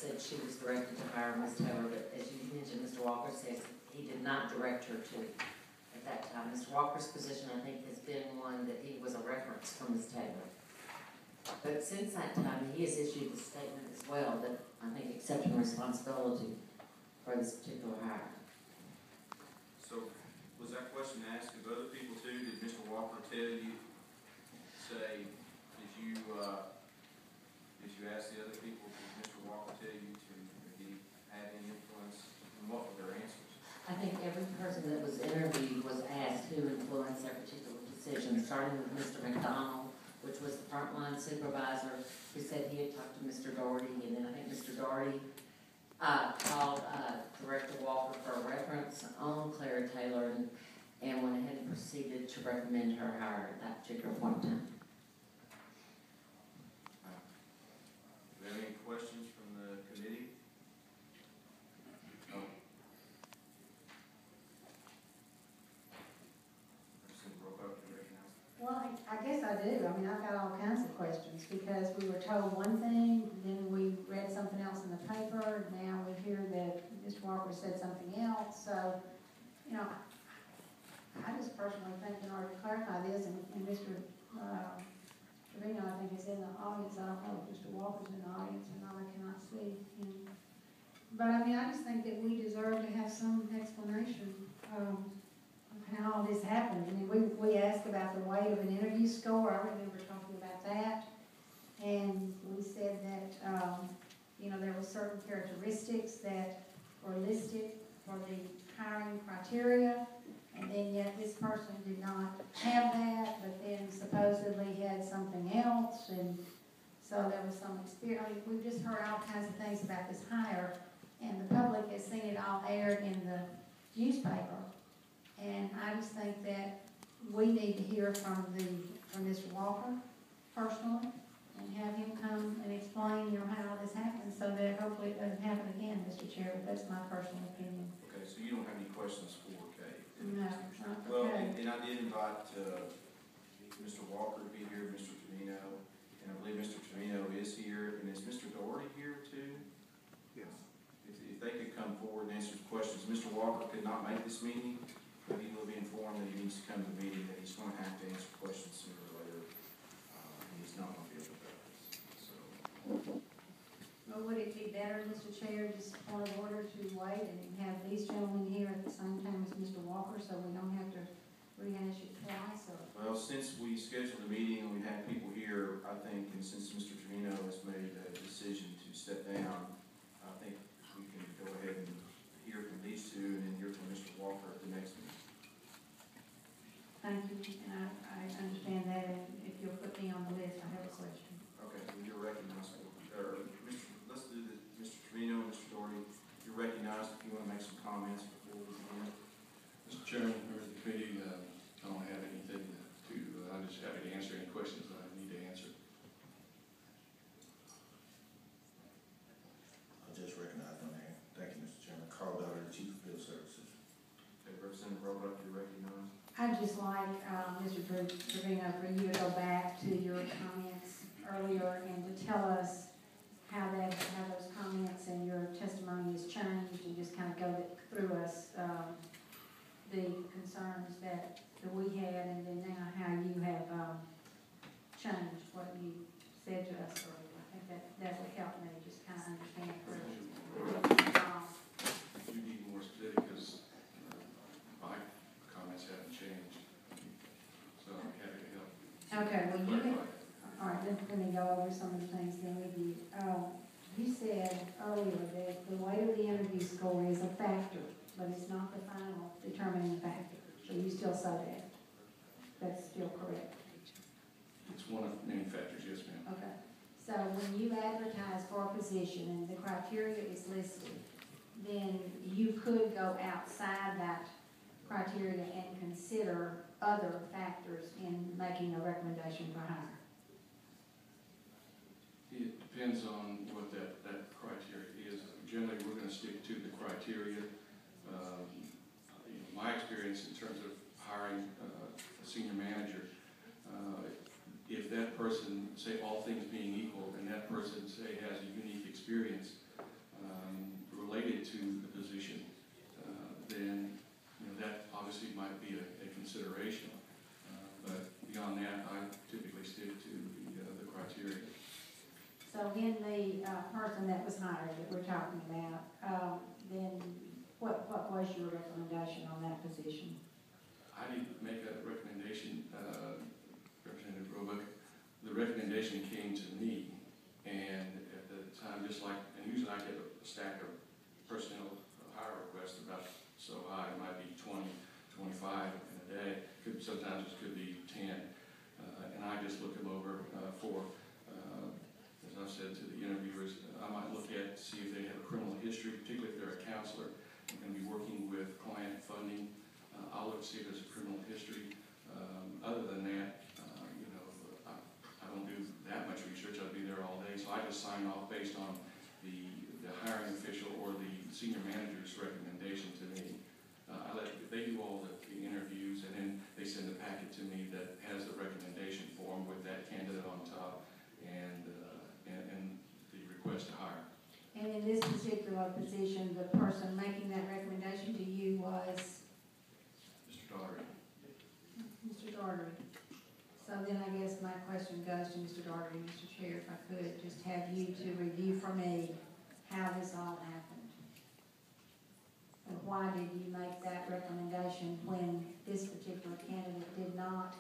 said she was directed to hire Ms. Taylor, but as you mentioned, Mr. Walker says he did not direct her to at that time. Mr. Walker's position, I think, has been one that he was a reference for Ms. Taylor. But since that time, he has issued a statement as well that I think accepting responsibility for this particular hire. So, was that question asked of other people too? Did Mr. Walker tell you, say, did you ask the other people, did Mr. Walker tell you did he have any influence, and what were their answers? I think every person that was interviewed was asked who influenced their particular decision, starting with Mr. McDonald, which was the frontline supervisor, who said he had talked to Mr. Doherty, and then I think Mr. Doherty called Director Walker for a reference on Clara Taylor and went ahead and proceeded to recommend her hire at that particular point in time. Do you have any questions from the committee? No. Well, I guess I do. I mean, I've got all kinds of questions because we were told one thing, then we read something else in the paper, now we hear that Mr. Walker said something else. So, you know, I just personally think in order to clarify this, and Mr. Trevino, I think, is in the audience. I don't know if Mr. Walker's in the audience or not. I cannot see him. But, I mean, I just think that we deserve to have some explanation of how this happened. I mean, we asked about the weight of an interview score. I remember talking about that. And we said that, you know, there were certain characteristics that were listed for the hiring criteria. And then yet this person did not have that, but then supposedly had something else. And so there was some experience. I mean, we've just heard all kinds of things about this hire. And the public has seen it all aired in the newspaper. And I just think that we need to hear from Mr. Walker personally and have him come and explain, you know, how this happened so that hopefully it doesn't happen again, Mr. Chair, but that's my personal opinion. Okay, so you don't have any questions for Kay? No, not for Well, Kay. and I did invite Mr. Walker to be here, Mr. Trevino, and I believe Mr. Trevino is here, and is Mr. Doherty here too? Yes. If they could come forward and answer questions. Mr. Walker could not make this meeting, but he will be informed that he needs to come to the meeting, that he's going to have to answer questions sooner or later. He's not going to be able to do this. So. Well, would it be better, Mr. Chair, just point of order to wait and have these gentlemen here at the same time as Mr. Walker so we don't have to rehash it twice? Or? Well, since we scheduled the meeting and we had people here, I think, and since Mr. Trevino has made a decision to step down, I think we can go ahead and hear from these two and then hear from Mr. Walker at the next meeting. Thank you, and I understand that, and if you'll put me on the list, I have a question. Okay, well, you're recognized. Let's do the Mr. Trevino, Mr. Doherty. You're recognized if you want to make some comments before we begin. Mr. Chairman, members of the committee, I don't have anything to, I'm just happy to answer any questions that I need to answer. I'll just recognize my name. Thank you, Mr. Chairman. Carl Daughter, Chief of Field Services. Okay, Representative Roebuck, you're recognized. I'd just like, Mr. Trevino, for you to go back to your comments earlier and to tell us how those comments and your testimony has changed, and just kind of go through us the concerns that we had, and then now how you have changed what you said to us earlier. I think that would help me just kind of understand further. You need more specific because my comments haven't changed, so I'm happy to help. Okay, well, you can, all right, let me go over some of the things then with you. You said earlier that the weight of the interview score is a factor, but it's not the final determining factor. So you still say that? That's still correct? It's one of many factors, yes, ma'am. Okay. So when you advertise for a position and the criteria is listed, then you could go outside that criteria and consider other factors in making a recommendation for hire. It depends on what that criteria is. Generally, we're going to stick to the criteria. My experience in terms of hiring a senior manager, if that person, say all things being equal, and that person, say, has a unique experience, related to the position, then, you know, that obviously might be a consideration. But beyond that, I typically stick to the criteria. So in the person that was hired that we're talking about, then what was your recommendation on that position? I didn't make a recommendation, Representative Roebuck. The recommendation came to me, and at the time, just like, and usually I get a stack of personnel hire requests about so high, it might be 20, 25 in a day. Sometimes it could be 10. And I just look them over for, as I've said to the interviewers, I might look at, see if they have a criminal history, particularly if they're a counselor. I'm going to be working with client funding. I'll look to see if there's a criminal history. Other than that, you know, I don't do that much research. I'd be there all day. So I just sign off based on the hiring official or the senior manager's recommendation to me. They do all the interviews, and then they send a packet to me that has the recommendation form with that candidate on top and the request to hire. And in this particular position, the person making that recommendation to you was? Mr. Daugherty. Mr. Daugherty. So then I guess my question goes to Mr. Daugherty, Mr. Chair, if I could just have you to review for me how this all happened. And why did you make that recommendation when this particular candidate did not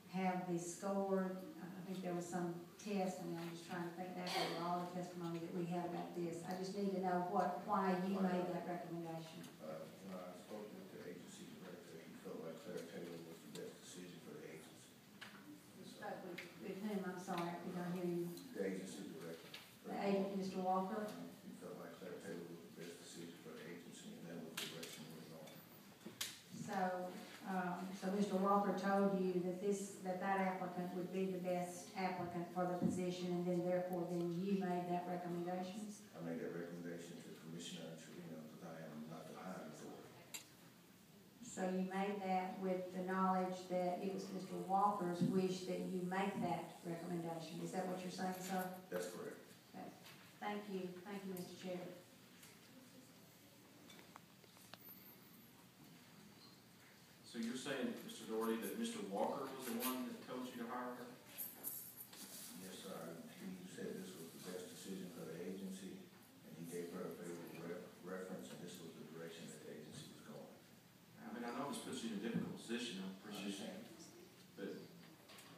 have the score? I think there was some test, and I'm just trying to think back over all the testimony that we had about this. I just need to know why you made that recommendation. When I spoke with the agency director, he felt like Clara Taylor was the best decision for the agency. You spoke with whom? I'm sorry, I could not hear you. The agency director. The agent, Mr. Walker? He felt like Clara Taylor was the best decision for the agency, and that was the direction we were going. So Mr. Walker told you that that applicant would be the best applicant for the position, and then therefore you made that recommendation? I made that recommendation to Commissioner Trevino because I am not the hiring authority. So you made that with the knowledge that it was Mr. Walker's wish that you make that recommendation. Is that what you're saying, sir? That's correct. Okay. Thank you, Mr. Chair. So you're saying, Mr. Doherty, that Mr. Walker was the one that told you to hire her? Yes, sir. He said this was the best decision for the agency, and he gave her a favorable reference, and this was the direction that the agency was going. I mean, I know this puts you in a difficult position, I appreciate it. But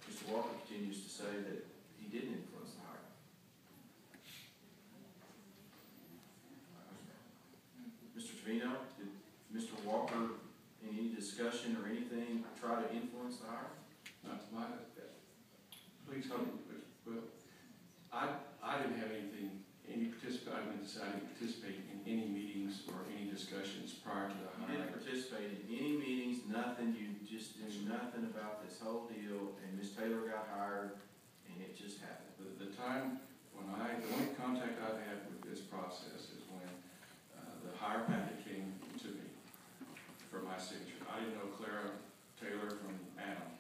Mr. Walker continues to say that he didn't influence the hire. Mr. Trevino, did Mr. Walker, in any discussion or anything, try to influence the hire? Not to my, please help me, well, I didn't have anything, I didn't participate in any meetings or any discussions prior to the You hiring. didn't participate in any meetings, nothing, you just knew nothing about this whole deal, and Ms. Taylor got hired, and it just happened. The time when the only contact I've had with this process is when the hire packet came to me for my signature. I didn't know Clara Taylor from Adam.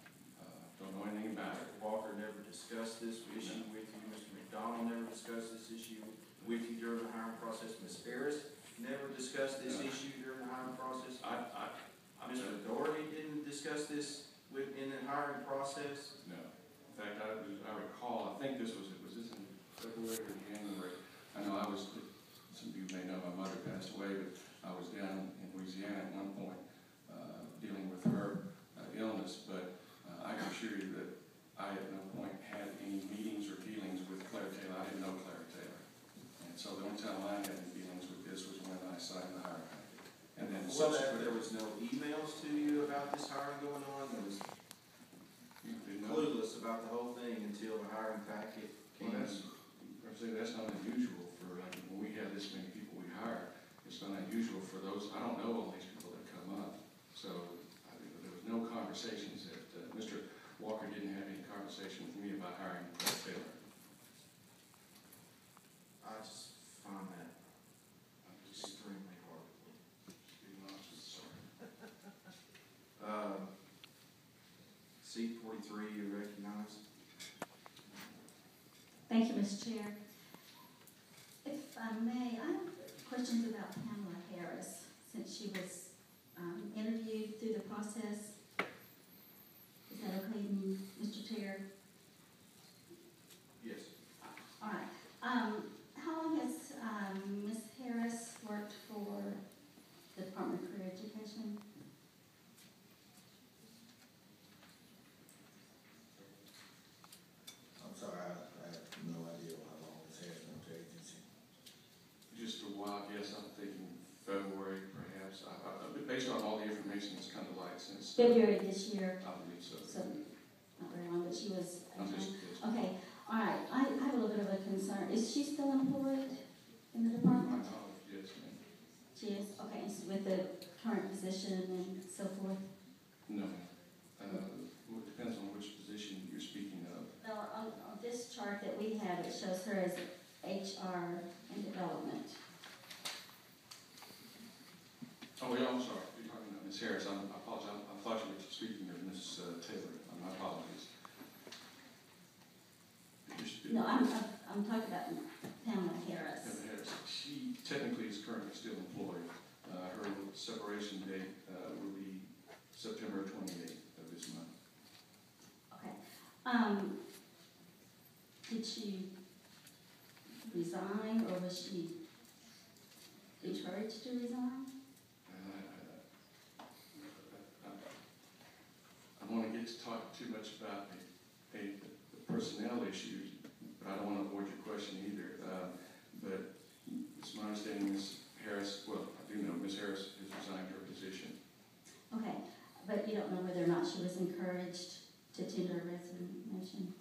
Don't know anything about her. Mr. Walker never discussed this issue with you. Mr. McDonald never discussed this issue with you during the hiring process. Ms. Harris never discussed this issue during the hiring process. Mr. Doherty didn't discuss this in the hiring process. No. In fact, I recall, I think it was this in February or January. I know some of you may know my mother passed away, but I was down in Louisiana at one point dealing with her illness, but I can assure you that I at no point had any meetings or dealings with Clara Taylor. I didn't know Clara Taylor. And so the only time I had any dealings with this was when I signed the hiring packet. And then There was no emails to you about this hiring going on? There was clueless about the whole thing until the hiring packet came. That's not unusual for, when we have this many people we hire, it's not unusual for those, I don't know all these people that come up. So there was no conversations that, Mr. Walker didn't have any conversation with me about hiring Clara Taylor. I just find that extremely hard. Seat 43, you recognize? Thank you, Mr. Chair. If I may, I have questions about based on all the information that's come to light since. February this year, I believe so. so not very long, but she was. I'm just. Okay, all right, I have a little bit of a concern. Is she still employed in the My department? knowledge, yes, ma'am. She is, okay, so with the current position and so forth? No. Well, it depends on which position you're speaking of. Well, on this chart that we have, it shows her as HR and development. Oh, yeah, I'm sorry. You're talking about Ms. Harris. I apologize. I thought you were speaking of Ms. Taylor. My apologies. No, I'm talking about Pamela Harris. Ms. Harris. She technically is currently still employed. Her separation date will be September 28th of this month. Okay. Did she resign, or was she encouraged to resign? I want to get to talk too much about the personnel issues, but I don't want to avoid your question either. But it's my understanding Ms. Harris, well, I do know Ms. Harris has resigned her position. Okay, but you don't know whether or not she was encouraged to tender a resignation?